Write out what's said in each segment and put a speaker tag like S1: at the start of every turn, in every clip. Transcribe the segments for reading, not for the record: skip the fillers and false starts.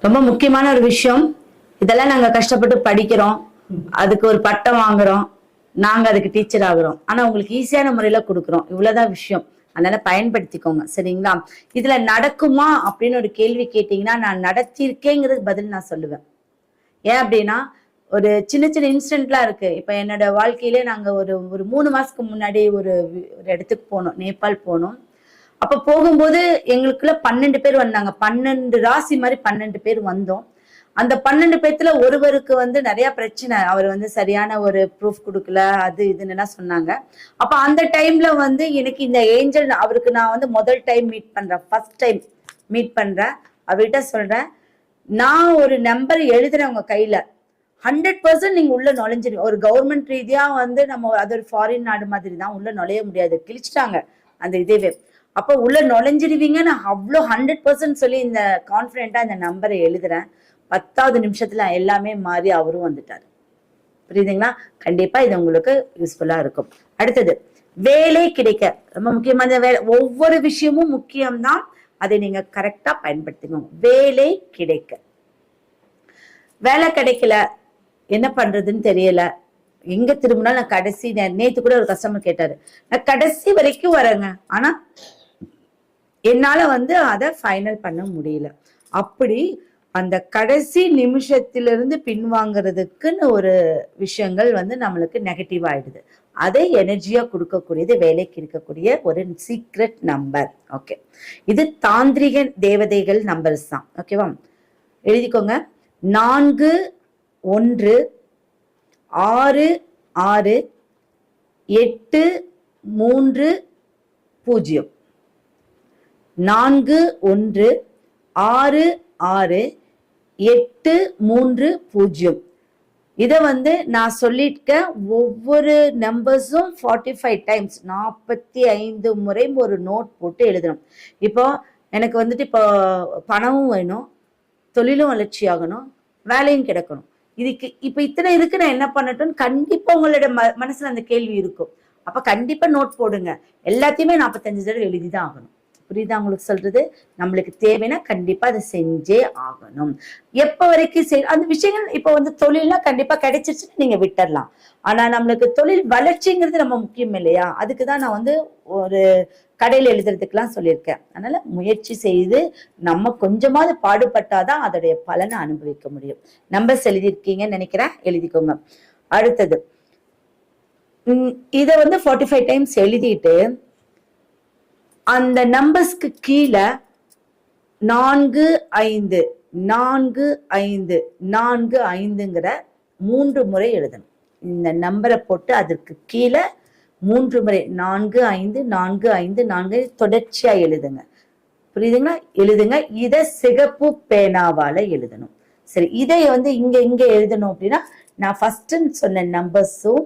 S1: ரொம்ப முக்கியமான ஒரு விஷயம். இதெல்லாம் நாங்க கஷ்டப்பட்டு படிக்கிறோம், அதுக்கு ஒரு பட்டம் வாங்குறோம், நாங்க அதுக்கு டீச்சர் ஆகுறோம். ஆனா உங்களுக்கு ஈஸியான முறையில கொடுக்குறோம். இவ்வளவுதான் விஷயம். அதனால பயன்படுத்திக்கோங்க, சரிங்களா? இதுல நடக்குமா அப்படின்னு ஒரு கேள்வி கேட்டீங்கன்னா, நான் நடத்தியிருக்கேங்கிறது பதில் நான் சொல்லுவேன். ஏன் அப்படின்னா, ஒரு சின்ன சின்ன இன்சிடென்ட்லாம் இருக்கு. இப்ப என்னோட வாழ்க்கையிலே நாங்க ஒரு ஒரு 3 மாசத்துக்கு முன்னாடி ஒரு இடத்துக்கு போனோம், நேபாள் போனோம். அப்ப போகும்போது எங்களுக்குள்ள 12 பேர் வந்தாங்க. 12 ராசி மாதிரி 12 பேர் வந்தோம். அந்த 12 பேத்துல ஒருவருக்கு வந்து நிறைய பிரச்சனை. அவர் வந்து சரியான ஒரு ப்ரூஃப் கொடுக்கல, அது இதுன்னு சொன்னாங்க. அப்ப அந்த டைம்ல வந்து எனக்கு இந்த ஏஞ்சல், அவருக்கு நான் வந்து முதல் டைம் மீட் பண்றேன், ஃபர்ஸ்ட் டைம் மீட் பண்றேன். அவர்கிட்ட சொல்றேன், நான் ஒரு நம்பர் எழுதுறேன் உங்க கையில, 100% நீங்க உள்ள நுழைஞ்சிருங்க. ஒரு கவர்மெண்ட் ரீதியா வந்து நம்ம அது ஒரு ஃபாரின் நாடு மாதிரி தான், உள்ள நுழைய முடியாது, கிழிச்சிட்டாங்க அந்த இதுவே. அப்ப உள்ள நுழைஞ்சிருவீங்க, நான் அவ்வளோ 100% சொல்லி இந்த கான்பிடென்ட்டா இந்த நம்பரை எழுதுறேன். 10வது நிமிஷத்துல எல்லாமே மாறி அவரும் வந்துட்டாரு. புரியுதுங்களா? கண்டிப்பா இது உங்களுக்கு யூஸ்ஃபுல்லா இருக்கும். அடுத்தது, வேலை கிடைக்க. ரொம்ப முக்கியமான வேலை. ஒவ்வொரு விஷயமும் முக்கியம்தான், அதை நீங்க கரெக்டா பயன்படுத்திக்கணும். வேலை கிடைக்க. வேலை கிடைக்கல, என்ன பண்றதுன்னு தெரியல, எங்க திரும்பினா நான் கடைசி நேத்து கூட ஒரு கஸ்டமர் கேட்டாரு, நான் கடைசி வரைக்கும் வரேங்க, ஆனா என்னால வந்து அதை ஃபைனல் பண்ண முடியல. அப்படி அந்த கடைசி நிமிஷத்திலிருந்து பின்வாங்கிறதுக்குன்னு ஒரு விஷயங்கள் வந்து நம்மளுக்கு நெகட்டிவ் ஆயிடுது. அதை எனர்ஜியா கொடுக்கக்கூடியது வேலைக்கு இருக்கக்கூடிய ஒரு சீக்ரெட் நம்பர். ஓகே, இது தாந்திரிக தேவதைகள் நம்பர்ஸ் தான். ஓகேவா? எழுதிக்கோங்க. 4 1 6 6 8 3 0. 4 1 6 6 8 3 0. இத வந்து நான் சொல்லியிருக்கேன். ஒவ்வொரு நம்பர்ஸும் 45 டைம்ஸ், 45 முறை ஒரு நோட் போட்டு எழுதணும். இப்போ எனக்கு வந்துட்டு இப்போ பணமும் வேணும், தொழிலும் வளர்ச்சி ஆகணும், வேலையும் கிடைக்கணும். இதுக்கு இப்ப இத்தனை இருக்கு, நான் என்ன பண்ணட்டும்னு கண்டிப்பா உங்களோட மனசுல அந்த கேள்வி இருக்கும். அப்ப கண்டிப்பா நோட் போடுங்க. எல்லாத்தையுமே 45 தடவை எழுதிதான் ஆகணும். புரியுதா உங்களுக்கு சொல்றது? நம்மளுக்கு தேவைன்னா கண்டிப்பா அதை செஞ்சே ஆகணும். எப்ப வரைக்கும் அந்த விஷயங்கள். இப்ப வந்து தொழில்லாம் கண்டிப்பா கிடைச்சிருச்சுன்னு நீங்க விட்டுறலாம். ஆனா நம்மளுக்கு தொழில் வளர்ச்சிங்கிறது நம்ம முக்கியம் இல்லையா? அதுக்குதான் நான் வந்து ஒரு கடையில எழுதுறதுக்கெல்லாம் சொல்லியிருக்கேன். அதனால முயற்சி செய்து நம்ம கொஞ்சமாவது பாடுபட்டாதான் அதோடைய பலனை அனுபவிக்க முடியும். நம்பர்ஸ் எழுதியிருக்கீங்கன்னு நினைக்கிறேன், எழுதிக்கோங்க. அடுத்தது, இத வந்து 45 டைம்ஸ் எழுதிட்டு அந்த நம்பர்ஸ்க்கு கீழே 4 5 4 5 4 5ங்கிற 3 முறை எழுதணும். இந்த நம்பரை போட்டு அதற்கு கீழே 3 முறை 4 5 4 5 4 தொடர்ச்சியா எழுதுங்க. புரியுதுங்களா? எழுதுங்க. இதை சிகப்பு பேனாவால எழுதணும். சரி, இதை வந்து இங்க இங்க எழுதணும் அப்படின்னா, நான் ஃபர்ஸ்ட் சொன்ன நம்பர்ஸும்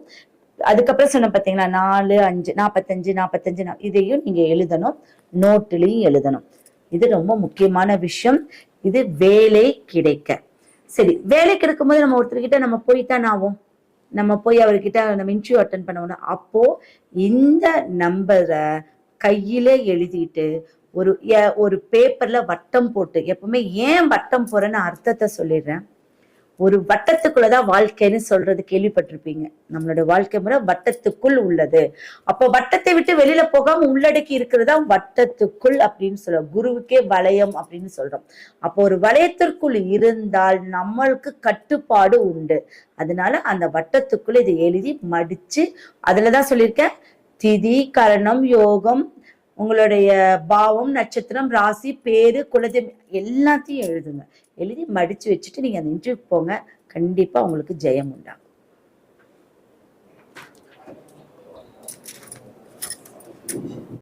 S1: அதுக்கப்புறம் சொன்ன பார்த்தீங்களா, 4 5 45 45 இதையும் நீங்க எழுதணும், நோட்டுலையும் எழுதணும். இது ரொம்ப முக்கியமான விஷயம். இது வேலை கிடைக்க. சரி, வேலை கிடைக்கும்போது நம்ம ஒருத்தர்கிட்ட நம்ம போய்தான் ஆகும். நம்ம போய் அவர்கிட்ட நம்ம இன்டர்வியூ அட்டன் பண்ணணும். அப்போ இந்த நம்பரை கையில எழுதிட்டு ஒரு பேப்பர்ல வட்டம் போட்டு, எப்பவுமே ஏன் வட்டம் போறேன்னு அர்த்தத்தை சொல்லிடுறேன். ஒரு வட்டத்துக்குள்ளதான் வாழ்க்கைன்னு சொல்றது கேள்விப்பட்டிருப்பீங்க. நம்மளோட வாழ்க்கை முறை வட்டத்துக்குள் உள்ளது. அப்போ வட்டத்தை விட்டு வெளியில போகாம உள்ளடக்கி இருக்கிறதா வட்டத்துக்குள் அப்படின்னு சொல்றோம். குருவுக்கே வளையம் அப்படின்னு சொல்றோம். அப்போ ஒரு வளையத்திற்குள் இருந்தால் நம்மளுக்கு கட்டுப்பாடு உண்டு. அதனால அந்த வட்டத்துக்குள்ள இதை எழுதி மடிச்சு, அதுலதான் சொல்லியிருக்கேன், திதி கரணம் யோகம், உங்களுடைய பாவம் நட்சத்திரம் ராசி பேரு குலதெய்வம் எல்லாத்தையும் எழுதுங்க. எழுதி மடிச்சு வச்சுட்டு நீங்க அந்த இன்டர்வியூ போங்க. கண்டிப்பா உங்களுக்கு ஜெயம் உண்டாகும்.